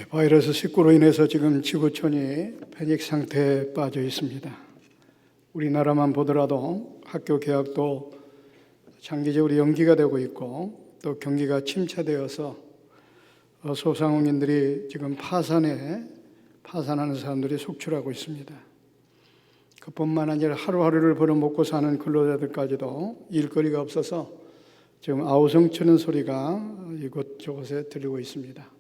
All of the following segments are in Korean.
바이러스 19로 인해서 지금 지구촌이 패닉 상태에 빠져 있습니다. 우리나라만 보더라도 학교 개학도 장기적으로 연기가 되고 있고 또 경기가 침체되어서 소상공인들이 지금 파산하는 사람들이 속출하고 있습니다. 그뿐만 아니라 하루하루를 벌어먹고 사는 근로자들까지도 일거리가 없어서 지금 아우성치는 소리가 이곳저곳에 들리고 있습니다.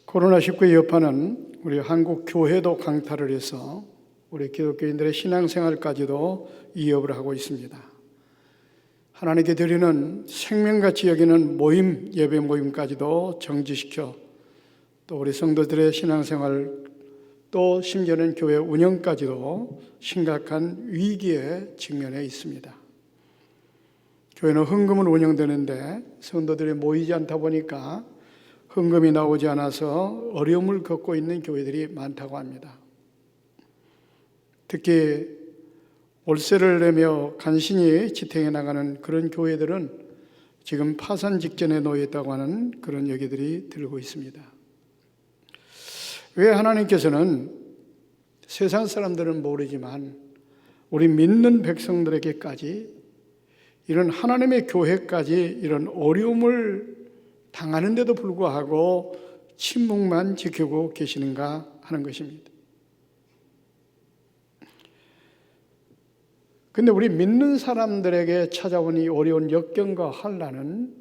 코로나19의 여파는 우리 한국 교회도 강타를 해서 우리 기독교인들의 신앙생활까지도 위협을 하고 있습니다. 하나님께 드리는 생명같이 여기는 예배 모임까지도 정지시켜 또 우리 성도들의 신앙생활 또 심지어는 교회 운영까지도 심각한 위기에 직면해 있습니다. 교회는 헌금으로 운영되는데 성도들이 모이지 않다 보니까 헌금이 나오지 않아서 어려움을 겪고 있는 교회들이 많다고 합니다. 특히 월세를 내며 간신히 지탱해 나가는 그런 교회들은 지금 파산 직전에 놓여 있다고 하는 그런 얘기들이 들고 있습니다. 왜 하나님께서는 세상 사람들은 모르지만 우리 믿는 백성들에게까지 이런 하나님의 교회까지 이런 어려움을 당하는데도 불구하고 침묵만 지키고 계시는가 하는 것입니다. 그런데 우리 믿는 사람들에게 찾아온 이 어려운 역경과 환난은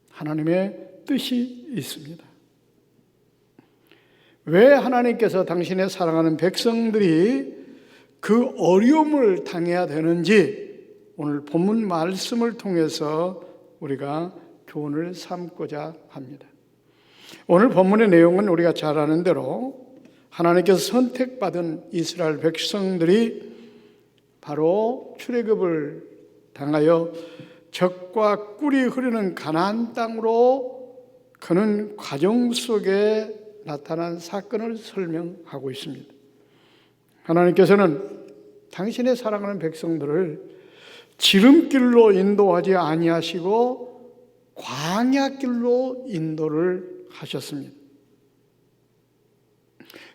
하나님의 뜻이 있습니다. 왜 하나님께서 당신의 사랑하는 백성들이 그 어려움을 당해야 되는지 오늘 본문 말씀을 통해서 우리가 교훈을 삼고자 합니다. 오늘 본문의 내용은 우리가 잘 아는 대로 하나님께서 선택받은 이스라엘 백성들이 바로 출애굽을 당하여 젖과 꿀이 흐르는 가나안 땅으로 가는 과정 속에 나타난 사건을 설명하고 있습니다. 하나님께서는 당신의 사랑하는 백성들을 지름길로 인도하지 아니하시고 광야길로 인도를 하셨습니다.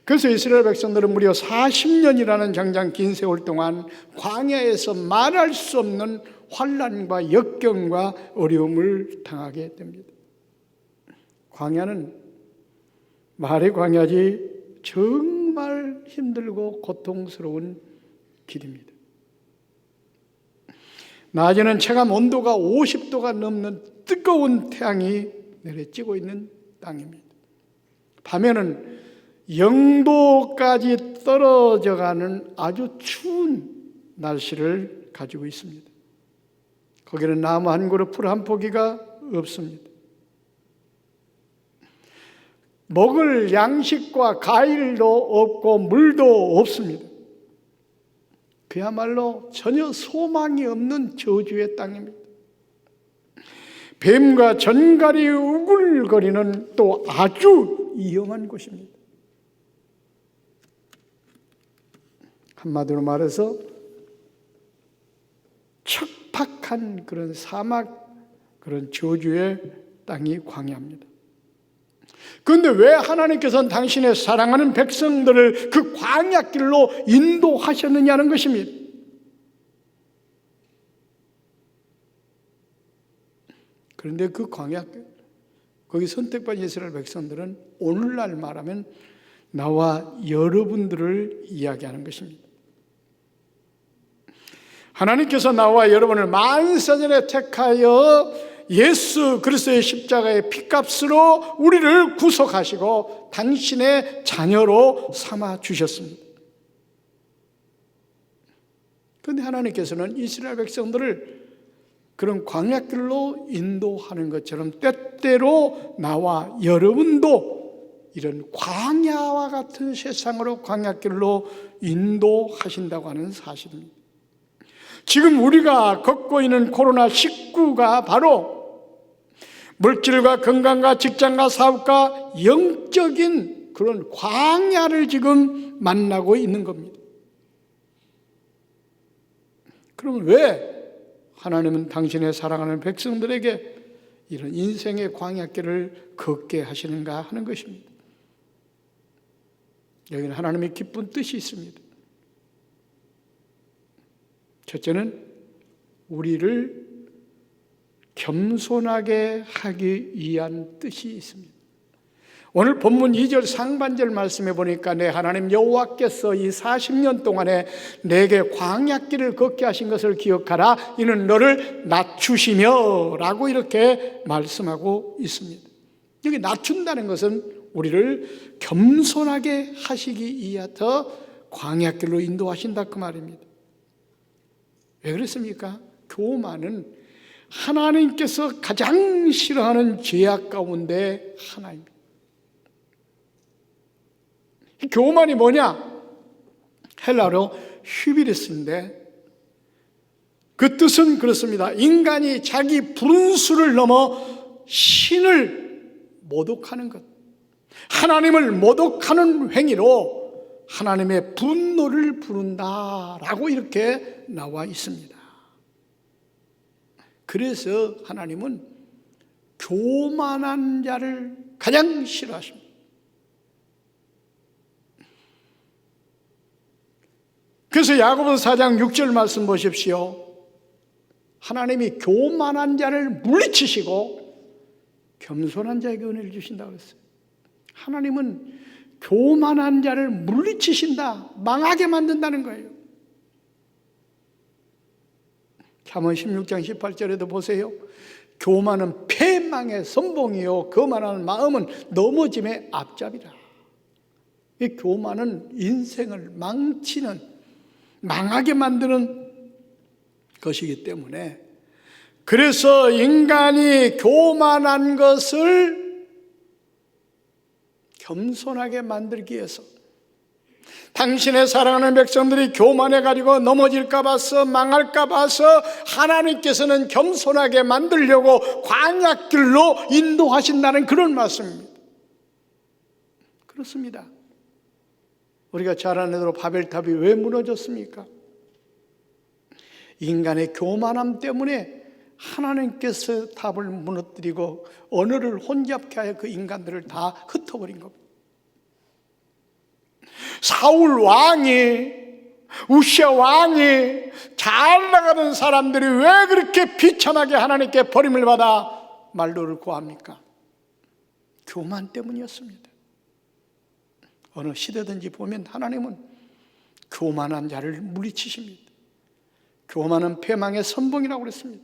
그래서 이스라엘 백성들은 무려 40년이라는 장장 긴 세월 동안 광야에서 말할 수 없는 환난과 역경과 어려움을 당하게 됩니다. 광야는 말의 광야지 정말 힘들고 고통스러운 길입니다. 낮에는 체감 온도가 50도가 넘는 뜨거운 태양이 내리쬐고 있는 땅입니다. 밤에는 0도까지 떨어져가는 아주 추운 날씨를 가지고 있습니다. 거기는 나무 한 그루 풀 한 포기가 없습니다. 먹을 양식과 과일도 없고 물도 없습니다. 그야말로 전혀 소망이 없는 저주의 땅입니다. 뱀과 전갈이 우글거리는 또 아주 위험한 곳입니다. 한마디로 말해서 척박한 그런 사막, 그런 저주의 땅이 광야입니다. 그런데 왜 하나님께서는 당신의 사랑하는 백성들을 그 광야길로 인도하셨느냐는 것입니다. 그런데 그 광야길, 거기 선택받은 이스라엘 백성들은 오늘날 말하면 나와 여러분들을 이야기하는 것입니다. 하나님께서 나와 여러분을 만사전에 택하여 예수 그리스도의 십자가의 피값으로 우리를 구속하시고 당신의 자녀로 삼아 주셨습니다. 그런데 하나님께서는 이스라엘 백성들을 그런 광야길로 인도하는 것처럼 때때로 나와 여러분도 이런 광야와 같은 세상으로 광야길로 인도하신다고 하는 사실입니다. 지금 우리가 겪고 있는 코로나19가 바로 물질과 건강과 직장과 사업과 영적인 그런 광야를 지금 만나고 있는 겁니다. 그럼 왜 하나님은 당신의 사랑하는 백성들에게 이런 인생의 광야길을 걷게 하시는가 하는 것입니다. 여기는 하나님의 기쁜 뜻이 있습니다. 첫째는 우리를 겸손하게 하기 위한 뜻이 있습니다. 오늘 본문 2절 상반절 말씀해 보니까 내 하나님 여호와께서 이 40년 동안에 내게 광야길을 걷게 하신 것을 기억하라. 이는 너를 낮추시며 라고 이렇게 말씀하고 있습니다. 여기 낮춘다는 것은 우리를 겸손하게 하시기 위하여 광야길로 인도하신다 그 말입니다. 왜 그렇습니까? 교만은 하나님께서 가장 싫어하는 죄악 가운데 하나입니다. 교만이 뭐냐? 헬라로 휴비리스인데 그 뜻은 그렇습니다. 인간이 자기 분수를 넘어 신을 모독하는 것, 하나님을 모독하는 행위로 하나님의 분노를 부른다라고 이렇게 나와 있습니다. 그래서 하나님은 교만한 자를 가장 싫어하십니다. 그래서 야고보서 4장 6절 말씀 보십시오. 하나님이 교만한 자를 물리치시고 겸손한 자에게 은혜를 주신다고 했어요. 하나님은 교만한 자를 물리치신다, 망하게 만든다는 거예요. 잠언 16장 18절에도 보세요. 교만은 패망의 선봉이요 거만한 마음은 넘어짐의 앞잡이라. 이 교만은 인생을 망치는, 망하게 만드는 것이기 때문에, 그래서 인간이 교만한 것을 겸손하게 만들기 위해서, 당신의 사랑하는 백성들이 교만해가지고 넘어질까 봐서, 망할까 봐서 하나님께서는 겸손하게 만들려고 광야길로 인도하신다는 그런 말씀입니다. 그렇습니다. 우리가 잘 아는 대로 바벨탑이 왜 무너졌습니까? 인간의 교만함 때문에 하나님께서 탑을 무너뜨리고 언어를 혼잡케 하여 그 인간들을 다 흩어버린 겁니다. 사울 왕이, 우시아 왕이, 잘 나가던 사람들이 왜 그렇게 비참하게 하나님께 버림을 받아 말로를 구합니까? 교만 때문이었습니다. 어느 시대든지 보면 하나님은 교만한 자를 물리치십니다. 교만은 패망의 선봉이라고 그랬습니다.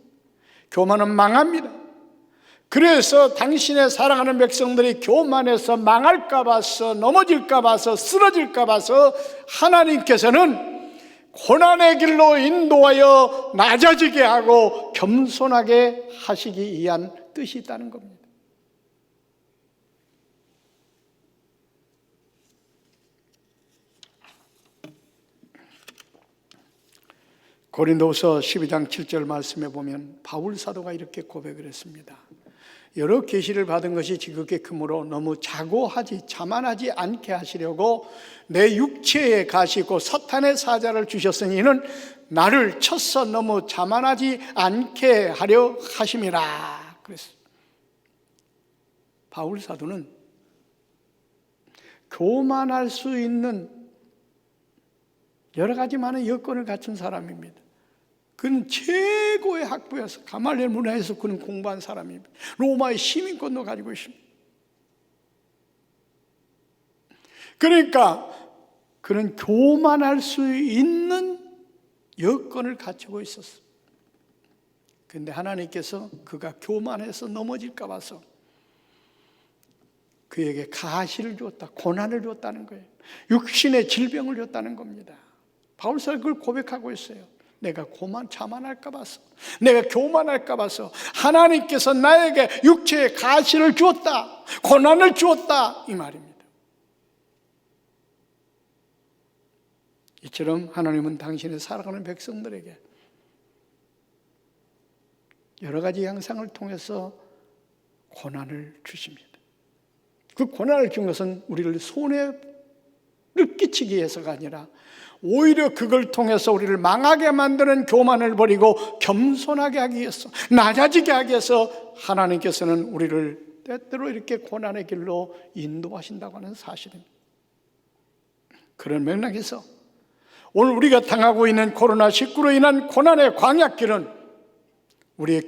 교만은 망합니다. 그래서 당신의 사랑하는 백성들이 교만해서 망할까 봐서, 넘어질까 봐서, 쓰러질까 봐서 하나님께서는 고난의 길로 인도하여 낮아지게 하고 겸손하게 하시기 위한 뜻이 있다는 겁니다. 고린도후서 12장 7절 말씀에 보면 바울 사도가 이렇게 고백을 했습니다. 여러 계시를 받은 것이 지극히 크므로 너무 자만하지 않게 하시려고 내 육체에 가시고 사탄의 사자를 주셨으니 이는 나를 쳐서 너무 자만하지 않게 하려 하심이라 그랬어요. 바울 사도는 교만할 수 있는 여러 가지 많은 여건을 갖춘 사람입니다. 그는 최고의 학부에서 가말리엘 문화에서 그는 공부한 사람입니다. 로마의 시민권도 가지고 있습니다. 그러니까 그는 교만할 수 있는 여건을 갖추고 있었어요. 그런데 하나님께서 그가 교만해서 넘어질까 봐서 그에게 가시를 주었다, 고난을 주었다는 거예요. 육신의 질병을 줬다는 겁니다. 바울사가 그걸 고백하고 있어요. 내가 자만할까 봐서, 내가 교만할까 봐서 하나님께서 나에게 육체의 가시를 주었다, 고난을 주었다 이 말입니다. 이처럼 하나님은 당신의 사랑하는 백성들에게 여러 가지 양상을 통해서 고난을 주십니다. 그 고난을 준 것은 우리를 손해를 끼치기 위해서가 아니라 오히려 그걸 통해서 우리를 망하게 만드는 교만을 버리고 겸손하게 하기 위해서, 낮아지게 하기 위해서 하나님께서는 우리를 때때로 이렇게 고난의 길로 인도하신다고 하는 사실입니다. 그런 맥락에서 오늘 우리가 당하고 있는 코로나19로 인한 고난의 광야길은 우리의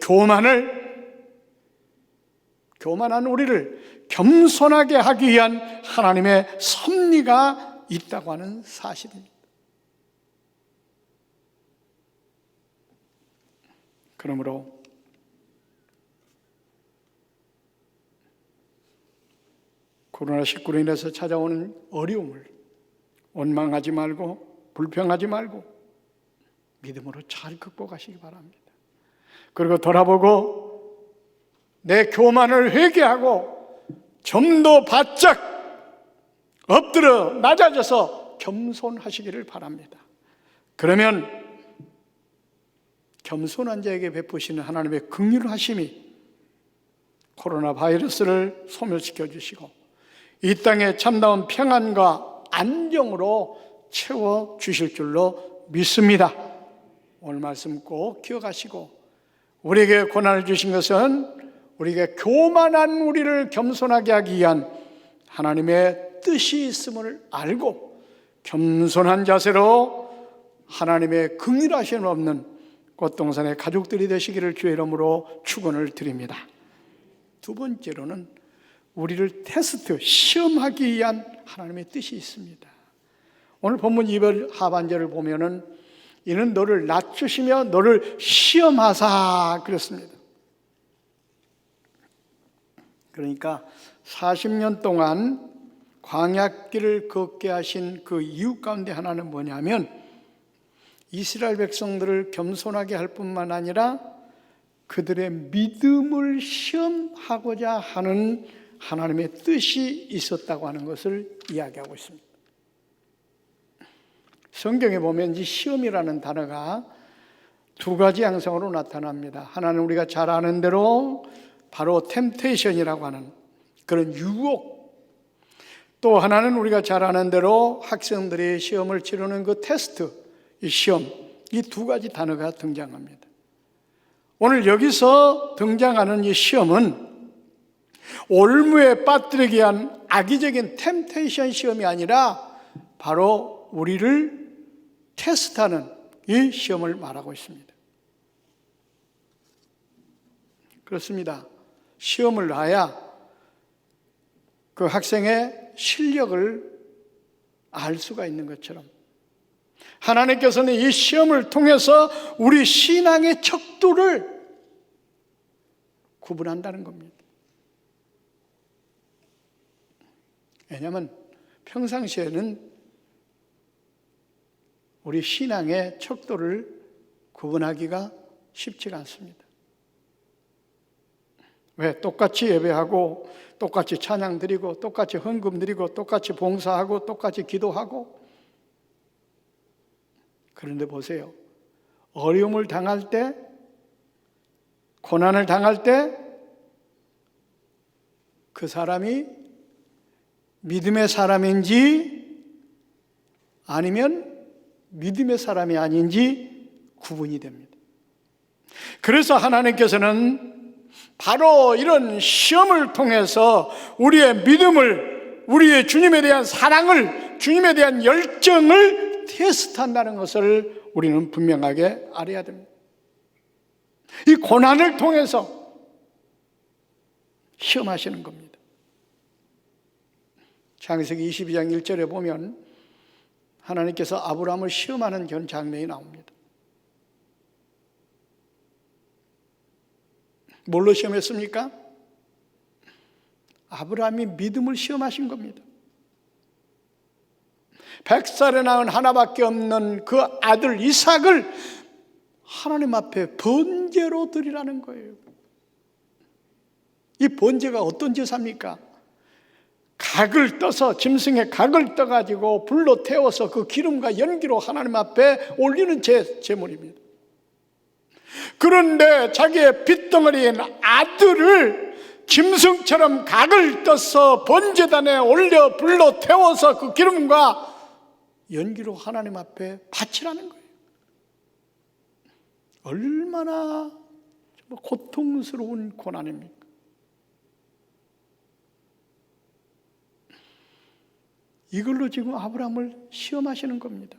교만한 우리를 겸손하게 하기 위한 하나님의 섭리가 있다고 하는 사실입니다. 그러므로 코로나19로 인해서 찾아오는 어려움을 원망하지 말고 불평하지 말고 믿음으로 잘 극복하시기 바랍니다. 그리고 돌아보고 내 교만을 회개하고 좀 더 바짝 엎드려 낮아져서 겸손하시기를 바랍니다. 그러면 겸손한 자에게 베푸시는 하나님의 긍휼하심이 코로나 바이러스를 소멸시켜 주시고 이 땅의 참다운 평안과 안정으로 채워 주실 줄로 믿습니다. 오늘 말씀 꼭 기억하시고 우리에게 고난을 주신 것은 우리에게 교만한 우리를 겸손하게 하기 위한 하나님의 뜻이 있음을 알고 겸손한 자세로 하나님의 긍휼하심을 없는 꽃동산의 가족들이 되시기를 주의 이름으로 축원을 드립니다. 두 번째로는 우리를 테스트, 시험하기 위한 하나님의 뜻이 있습니다. 오늘 본문 2절 하반절을 보면은 이는 너를 낮추시며 너를 시험하사 그랬습니다. 그러니까 40년 동안 광야길을 걷게 하신 그 이유 가운데 하나는 뭐냐면 이스라엘 백성들을 겸손하게 할 뿐만 아니라 그들의 믿음을 시험하고자 하는 하나님의 뜻이 있었다고 하는 것을 이야기하고 있습니다. 성경에 보면 이 시험이라는 단어가 두 가지 양상으로 나타납니다. 하나는 우리가 잘 아는 대로 바로 템테이션이라고 하는 그런 유혹, 또 하나는 우리가 잘 아는 대로 학생들이 시험을 치르는 그 테스트, 이 시험, 이 두 가지 단어가 등장합니다. 오늘 여기서 등장하는 이 시험은 올무에 빠뜨리기 위한 악의적인 템테이션 시험이 아니라 바로 우리를 테스트하는 이 시험을 말하고 있습니다. 그렇습니다. 시험을 놔야 그 학생의 실력을 알 수가 있는 것처럼 하나님께서는 이 시험을 통해서 우리 신앙의 척도를 구분한다는 겁니다. 왜냐하면 평상시에는 우리 신앙의 척도를 구분하기가 쉽지가 않습니다. 왜? 똑같이 예배하고 똑같이 찬양 드리고 똑같이 헌금 드리고 똑같이 봉사하고 똑같이 기도하고, 그런데 보세요. 어려움을 당할 때, 고난을 당할 때 그 사람이 믿음의 사람인지 아니면 믿음의 사람이 아닌지 구분이 됩니다. 그래서 하나님께서는 바로 이런 시험을 통해서 우리의 믿음을, 우리의 주님에 대한 사랑을, 주님에 대한 열정을 테스트한다는 것을 우리는 분명하게 알아야 됩니다. 이 고난을 통해서 시험하시는 겁니다. 창세기 22장 1절에 보면 하나님께서 아브라함을 시험하는 그런 장면이 나옵니다. 뭘로 시험했습니까? 아브라함이 믿음을 시험하신 겁니다. 100살에 낳은 하나밖에 없는 그 아들 이삭을 하나님 앞에 번제로 드리라는 거예요. 이 번제가 어떤 제사입니까? 각을 떠서, 짐승의 각을 떠가지고 불로 태워서 그 기름과 연기로 하나님 앞에 올리는 제물입니다. 그런데 자기의 핏덩어리인 아들을 짐승처럼 각을 떠서 번제단에 올려 불로 태워서 그 기름과 연기로 하나님 앞에 바치라는 거예요. 얼마나 고통스러운 고난입니까? 이걸로 지금 아브라함을 시험하시는 겁니다.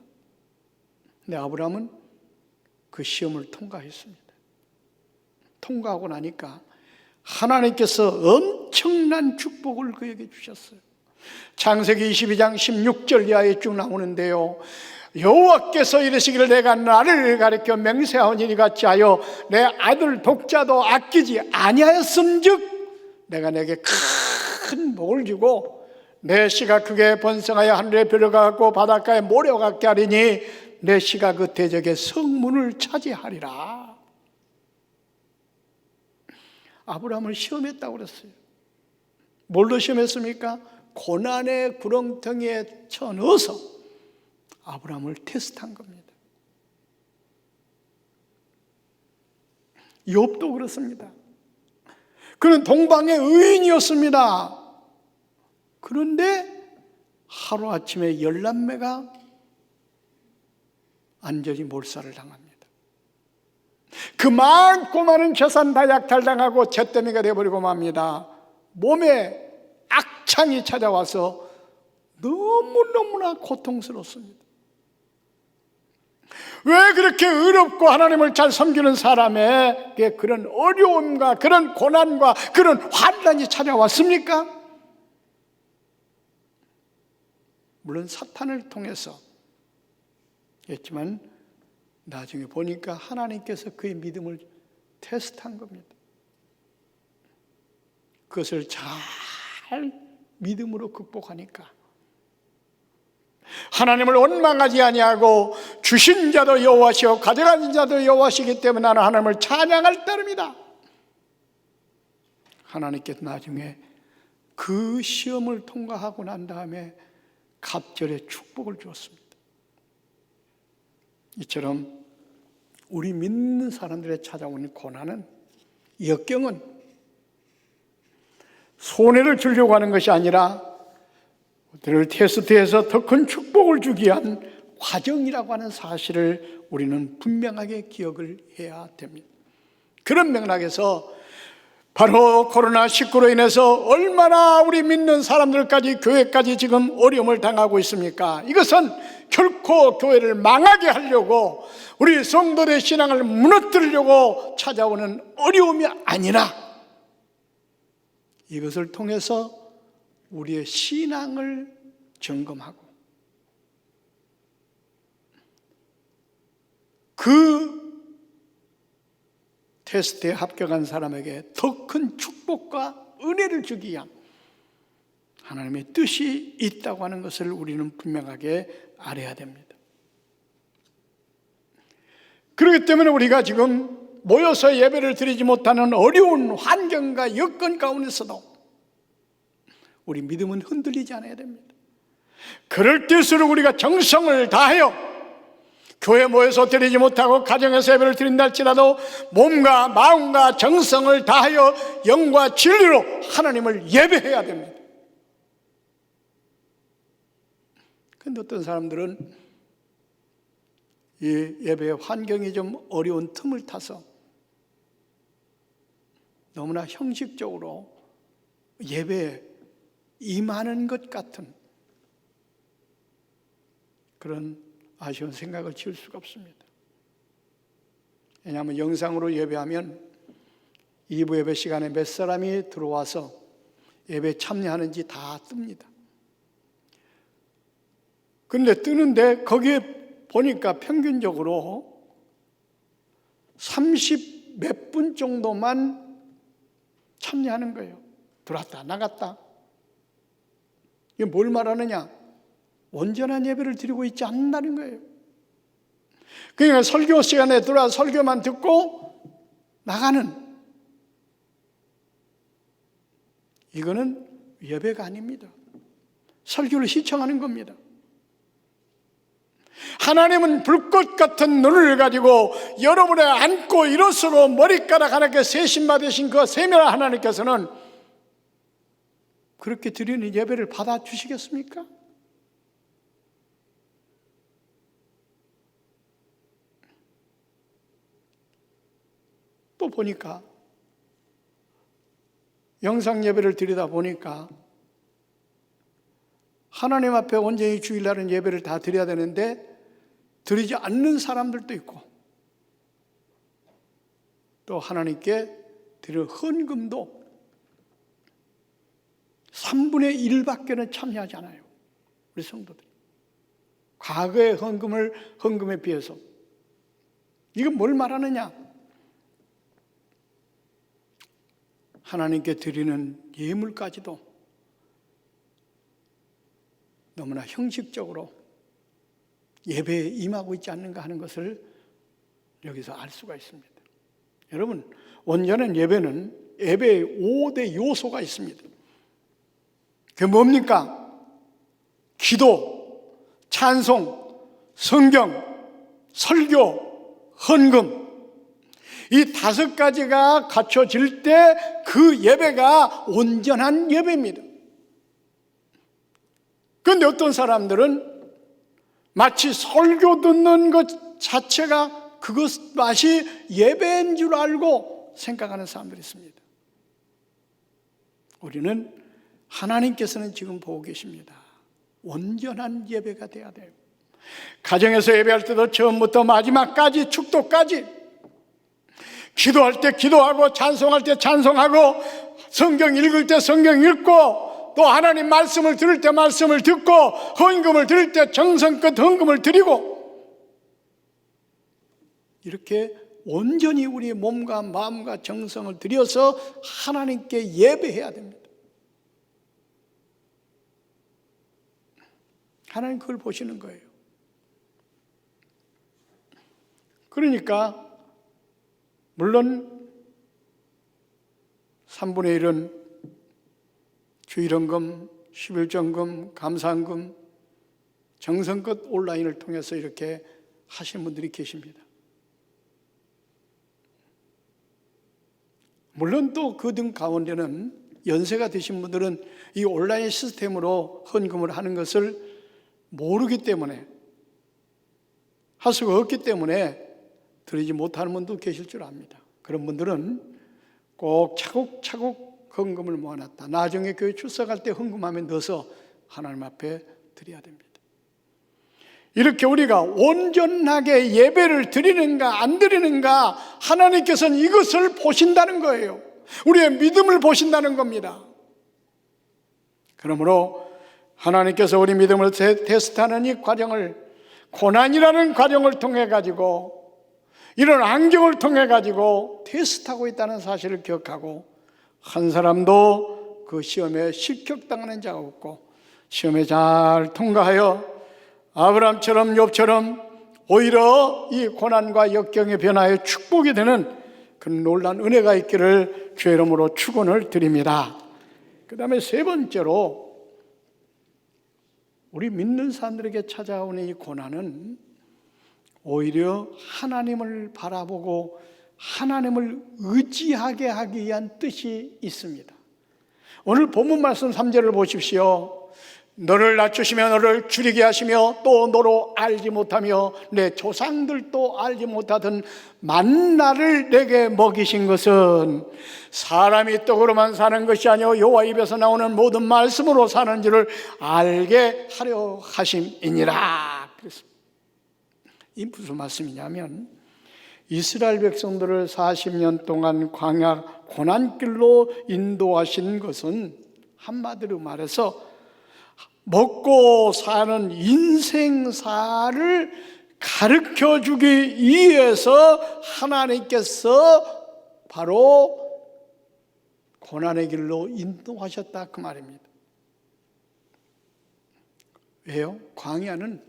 근데 아브라함은 그 시험을 통과했습니다. 통과하고 나니까 하나님께서 엄청난 축복을 그에게 주셨어요. 창세기 22장 16절 이하에 쭉 나오는데요, 여호와께서 이르시기를 내가 나를 가리켜 맹세하오니 같이 하여 내 아들 독자도 아끼지 아니하였음즉 내가 내게 큰 복을 주고 내 씨가 크게 번성하여 하늘의 별을 같고 바닷가의 모래 같게 하리니 내 씨가 그 대적의 성문을 차지하리라. 아브라함을 시험했다고 그랬어요. 뭘로 시험했습니까? 고난의 구렁텅이에 쳐넣어서 아브라함을 테스트한 겁니다. 욥도 그렇습니다. 그는 동방의 의인이었습니다. 그런데 하루아침에 10남매가 안전히 몰살을 당합니다. 그 많고 많은 재산 다 약탈당하고 잿더미가 되어버리고 맙니다. 몸에 악창이 찾아와서 너무너무나 고통스럽습니다. 왜 그렇게 의롭고 하나님을 잘 섬기는 사람에게 그런 어려움과 그런 고난과 그런 환난이 찾아왔습니까? 물론 사탄을 통해서 했지만 나중에 보니까 하나님께서 그의 믿음을 테스트한 겁니다. 그것을 잘 믿음으로 극복하니까 하나님을 원망하지 아니하고 주신 자도 여호와시오 가져간 자도 여호와시기 때문에 나는 하나님을 찬양할 따름이다. 하나님께서 나중에 그 시험을 통과하고 난 다음에 갑절의 축복을 주었습니다. 이처럼 우리 믿는 사람들의 찾아오는 고난은, 역경은 손해를 주려고 하는 것이 아니라 우리를 테스트해서 더 큰 축복을 주기 위한 과정이라고 하는 사실을 우리는 분명하게 기억을 해야 됩니다. 그런 맥락에서 바로 코로나19로 인해서 얼마나 우리 믿는 사람들까지, 교회까지 지금 어려움을 당하고 있습니까? 이것은 결코 교회를 망하게 하려고, 우리 성도들의 신앙을 무너뜨리려고 찾아오는 어려움이 아니라 이것을 통해서 우리의 신앙을 점검하고 그 테스트에 합격한 사람에게 더 큰 축복과 은혜를 주기 위한 하나님의 뜻이 있다고 하는 것을 우리는 분명하게 알아야 됩니다. 그렇기 때문에 우리가 지금 모여서 예배를 드리지 못하는 어려운 환경과 여건 가운데서도 우리 믿음은 흔들리지 않아야 됩니다. 그럴 때일수록 우리가 정성을 다하여 교회 모여서 드리지 못하고 가정에서 예배를 드린다 할지라도 몸과 마음과 정성을 다하여 영과 진리로 하나님을 예배해야 됩니다. 그런데 어떤 사람들은 이 예배의 환경이 좀 어려운 틈을 타서 너무나 형식적으로 예배에 임하는 것 같은 그런 아쉬운 생각을 지을 수가 없습니다. 왜냐하면 영상으로 예배하면 2부 예배 시간에 몇 사람이 들어와서 예배에 참여하는지 다 뜹니다. 그런데 뜨는데 거기에 보니까 평균적으로 30 몇 분 정도만 참여하는 거예요. 들어왔다 나갔다. 이게 뭘 말하느냐? 온전한 예배를 드리고 있지 않는다는 거예요. 그러니까 설교 시간에 들어와 설교만 듣고 나가는, 이거는 예배가 아닙니다. 설교를 시청하는 겁니다. 하나님은 불꽃 같은 눈을 가지고 여러분의 앉고 일어서고 머리카락 하나님께 세심 받으신 그 세밀한 하나님께서는 그렇게 드리는 예배를 받아주시겠습니까? 보니까 영상 예배를 드리다 보니까 하나님 앞에 온전히 주일날은 예배를 다 드려야 되는데 드리지 않는 사람들도 있고, 또 하나님께 드릴 헌금도 3분의 1밖에는 참여하지 않아요. 우리 성도들이. 과거의 헌금에 비해서. 이건 뭘 말하느냐? 하나님께 드리는 예물까지도 너무나 형식적으로 예배에 임하고 있지 않는가 하는 것을 여기서 알 수가 있습니다. 여러분, 온전한 예배는 예배의 5대 요소가 있습니다. 그게 뭡니까? 기도, 찬송, 성경, 설교, 헌금. 이 5가지가 갖춰질 때 그 예배가 온전한 예배입니다. 그런데 어떤 사람들은 마치 설교 듣는 것 자체가 그것 맛이 예배인 줄 알고 생각하는 사람들이 있습니다. 우리는 하나님께서는 지금 보고 계십니다. 온전한 예배가 돼야 돼요. 가정에서 예배할 때도 처음부터 마지막까지, 축도까지, 기도할 때 기도하고, 찬송할 때 찬송하고, 성경 읽을 때 성경 읽고, 또 하나님 말씀을 들을 때 말씀을 듣고, 헌금을 드릴 때 정성껏 헌금을 드리고, 이렇게 온전히 우리의 몸과 마음과 정성을 들여서 하나님께 예배해야 됩니다. 하나님 그걸 보시는 거예요. 그러니까 물론 3분의 1은 주일헌금, 11전금, 감사헌금, 정성껏 온라인을 통해서 이렇게 하시는 분들이 계십니다. 물론 또 그 등 가운데는 연세가 드신 분들은 이 온라인 시스템으로 헌금을 하는 것을 모르기 때문에, 할 수가 없기 때문에 드리지 못하는 분도 계실 줄 압니다. 그런 분들은 꼭 차곡차곡 헌금을 모아놨다. 나중에 교회 출석할 때 헌금함에 넣어서 하나님 앞에 드려야 됩니다. 이렇게 우리가 온전하게 예배를 드리는가 안 드리는가, 하나님께서는 이것을 보신다는 거예요. 우리의 믿음을 보신다는 겁니다. 그러므로 하나님께서 우리 믿음을 테스트하는 이 과정을, 고난이라는 과정을 통해 가지고, 이런 환경을 통해 가지고 테스트하고 있다는 사실을 기억하고, 한 사람도 그 시험에 실격당하는 자가 없고, 시험에 잘 통과하여 아브라함처럼, 욥처럼 오히려 이 고난과 역경의 변화에 축복이 되는 그런 놀라운 은혜가 있기를 주의 이름으로 축원을 드립니다. 그 다음에 세 번째로, 우리 믿는 사람들에게 찾아오는 이 고난은 오히려 하나님을 바라보고 하나님을 의지하게 하기 위한 뜻이 있습니다. 오늘 본문 말씀 3절을 보십시오. 너를 낮추시며 너를 줄이게 하시며 또 너로 알지 못하며 내 조상들도 알지 못하던 만나를 내게 먹이신 것은 사람이 떡으로만 사는 것이 아니요 여호와 입에서 나오는 모든 말씀으로 사는 줄을 알게 하려 하심이니라. 그랬습니다. 이 무슨 말씀이냐면, 이스라엘 백성들을 40년 동안 광야 고난길로 인도하신 것은 한마디로 말해서 먹고 사는 인생사를 가르쳐주기 위해서 하나님께서 바로 고난의 길로 인도하셨다, 그 말입니다. 왜요? 광야는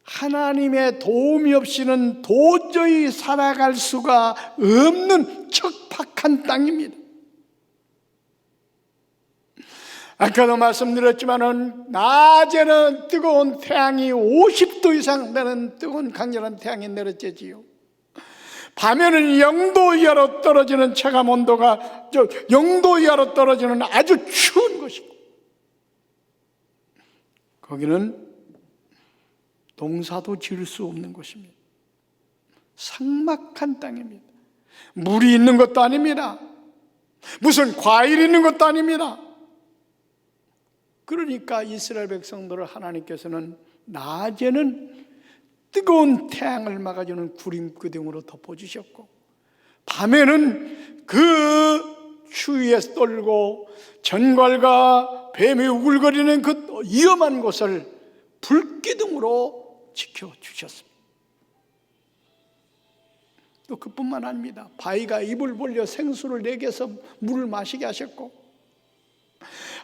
하나님의 도움이 없이는 도저히 살아갈 수가 없는 척박한 땅입니다. 아까도 말씀드렸지만은 낮에는 뜨거운 태양이 50도 이상 되는 뜨거운 강렬한 태양이 내려쬐지요. 밤에는 0도 이하로 떨어지는 체감 온도가 0도 이하로 떨어지는 아주 추운 것이고, 거기는 농사도 지을 수 없는 곳입니다. 삭막한 땅입니다. 물이 있는 것도 아닙니다. 무슨 과일이 있는 것도 아닙니다. 그러니까 이스라엘 백성들을 하나님께서는 낮에는 뜨거운 태양을 막아주는 구름기둥으로 덮어주셨고, 밤에는 그 추위에 떨고 전갈과 뱀이 우글거리는 그 위험한 곳을 불기둥으로 지켜주셨습니다. 또 그뿐만 아닙니다. 바위가 입을 벌려 생수를 내게 해서 물을 마시게 하셨고,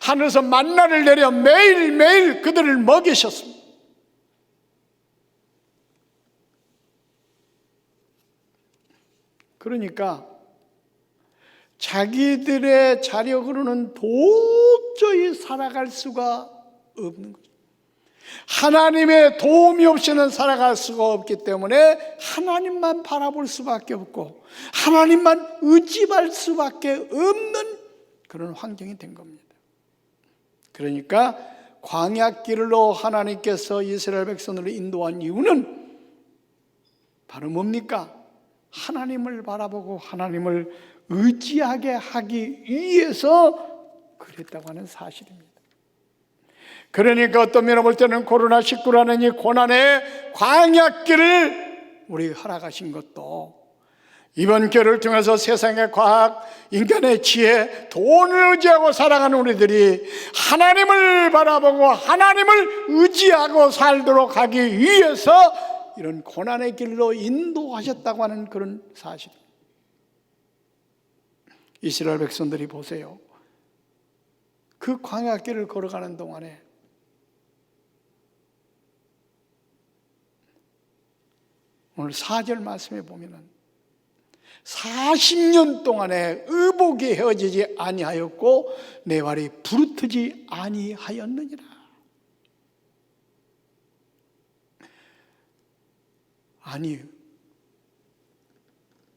하늘에서 만나를 내려 매일매일 그들을 먹이셨습니다. 그러니까 자기들의 자력으로는 도저히 살아갈 수가 없는 거죠. 하나님의 도움이 없이는 살아갈 수가 없기 때문에 하나님만 바라볼 수밖에 없고 하나님만 의지할 수밖에 없는 그런 환경이 된 겁니다. 그러니까 광야길로 하나님께서 이스라엘 백성들을 인도한 이유는 바로 뭡니까? 하나님을 바라보고 하나님을 의지하게 하기 위해서 그랬다고 하는 사실입니다. 그러니까 어떤 면을 볼 때는 코로나19라는 이 고난의 광야길을 우리 허락하신 것도 이번 기회를 통해서 세상의 과학, 인간의 지혜, 돈을 의지하고 살아가는 우리들이 하나님을 바라보고 하나님을 의지하고 살도록 하기 위해서 이런 고난의 길로 인도하셨다고 하는 그런 사실입니다. 이스라엘 백성들이 보세요. 그 광야길을 걸어가는 동안에 오늘 4절 말씀에 보면은 40년 동안에 의복이 헤어지지 아니하였고 내 발이 부르트지 아니하였느니라. 아니,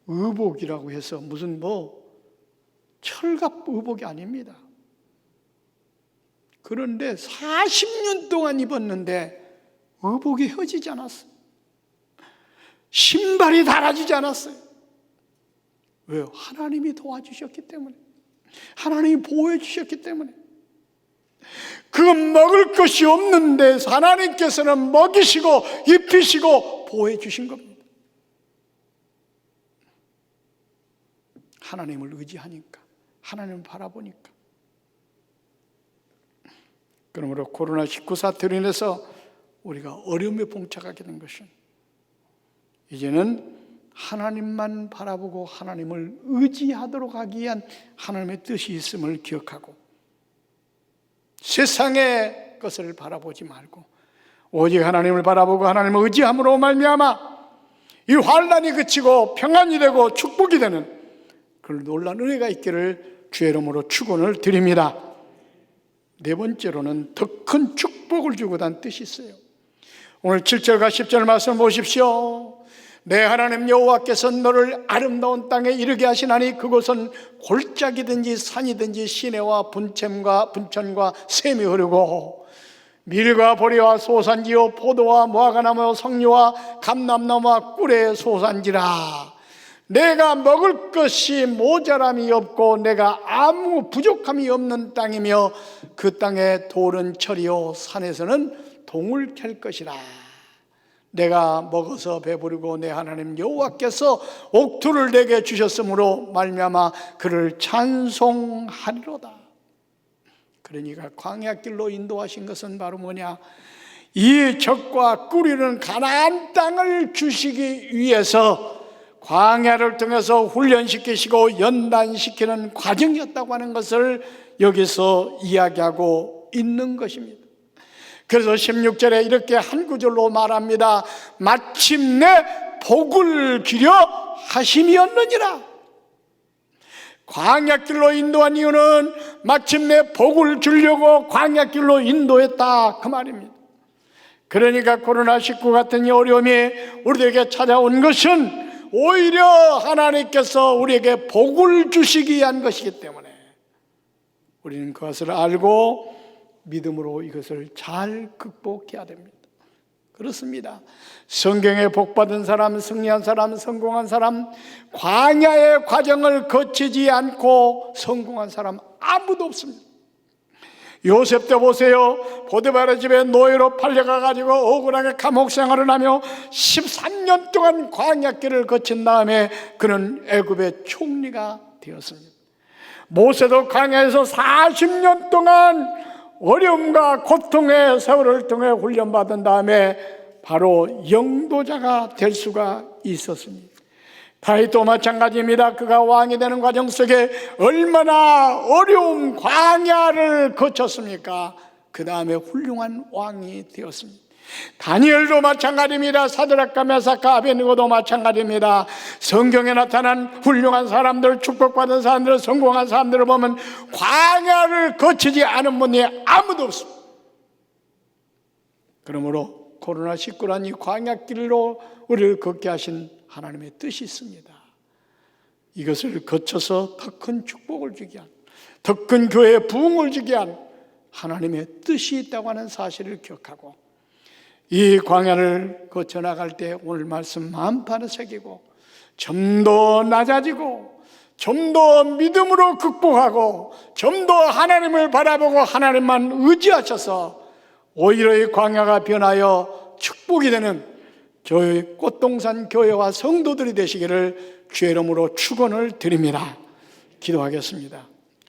의복이라고 해서 무슨 철갑 의복이 아닙니다. 그런데 40년 동안 입었는데 의복이 헤어지지 않았어요. 신발이 닳아지지 않았어요. 왜요? 하나님이 도와주셨기 때문에, 하나님이 보호해 주셨기 때문에. 그 먹을 것이 없는데 하나님께서는 먹이시고 입히시고 보호해 주신 겁니다. 하나님을 의지하니까, 하나님을 바라보니까. 그러므로 코로나19 사태로 인해서 우리가 어려움에 봉착하게 된 것은 이제는 하나님만 바라보고 하나님을 의지하도록 하기 위한 하나님의 뜻이 있음을 기억하고 세상의 것을 바라보지 말고 오직 하나님을 바라보고 하나님을 의지함으로 말미암아 이 환난이 그치고 평안이 되고 축복이 되는 그런 놀라운 은혜가 있기를 주의 이름으로 축원을 드립니다. 네 번째로는 더 큰 축복을 주고단 뜻이 있어요. 오늘 7절과 10절 말씀 보십시오. 내 하나님 여호와께서 너를 아름다운 땅에 이르게 하시나니 그곳은 골짜기든지 산이든지 시내와 분천과 샘이 흐르고 밀과 보리와 소산지요 포도와 무화과나무와 석류와 감람나무와 꿀의 소산지라. 내가 먹을 것이 모자람이 없고 내가 아무 부족함이 없는 땅이며 그 땅에 돌은 철이요 산에서는 동을 캘 것이라. 내가 먹어서 배부르고 내 하나님 여호와께서 옥토를 내게 주셨으므로 말미암아 그를 찬송하리로다. 그러니까 광야길로 인도하신 것은 바로 뭐냐? 이 젖과 꿀이는 가나안 땅을 주시기 위해서 광야를 통해서 훈련시키시고 연단시키는 과정이었다고 하는 것을 여기서 이야기하고 있는 것입니다. 그래서 16절에 이렇게 한 구절로 말합니다. 마침내 복을 주려 하심이었느니라. 광야길로 인도한 이유는 마침내 복을 주려고 광야길로 인도했다 그 말입니다. 그러니까 코로나19 같은 이 어려움이 우리에게 찾아온 것은 오히려 하나님께서 우리에게 복을 주시기 위한 것이기 때문에 우리는 그것을 알고 믿음으로 이것을 잘 극복해야 됩니다. 그렇습니다. 성경에 복받은 사람, 승리한 사람, 성공한 사람, 광야의 과정을 거치지 않고 성공한 사람 아무도 없습니다. 요셉 때 보세요. 보디바라 집에 노예로 팔려가가지고 억울하게 감옥 생활을 하며 13년 동안 광야길을 거친 다음에 그는 애굽의 총리가 되었습니다. 모세도 광야에서 40년 동안 어려움과 고통의 세월을 통해 훈련받은 다음에 바로 영도자가 될 수가 있었습니다. 다윗도 마찬가지입니다. 그가 왕이 되는 과정 속에 얼마나 어려운 광야를 거쳤습니까? 그 다음에 훌륭한 왕이 되었습니다. 다니엘도 마찬가지입니다. 사드락과 메삭과 아베느고도 마찬가지입니다. 성경에 나타난 훌륭한 사람들, 축복받은 사람들, 성공한 사람들을 보면 광야를 거치지 않은 분이 아무도 없습니다. 그러므로 코로나19란 이 광야길로 우리를 걷게 하신 하나님의 뜻이 있습니다. 이것을 거쳐서 더 큰 축복을 주게 한, 더 큰 교회의 부흥을 주게 한 하나님의 뜻이 있다고 하는 사실을 기억하고 이 광야를 거쳐 나갈 때 오늘 말씀 만판을 새기고 좀 더 낮아지고 좀 더 믿음으로 극복하고 좀 더 하나님을 바라보고 하나님만 의지하셔서 오히려 이 광야가 변하여 축복이 되는 저희 꽃동산 교회와 성도들이 되시기를 주의 이름으로 축원을 드립니다. 기도하겠습니다.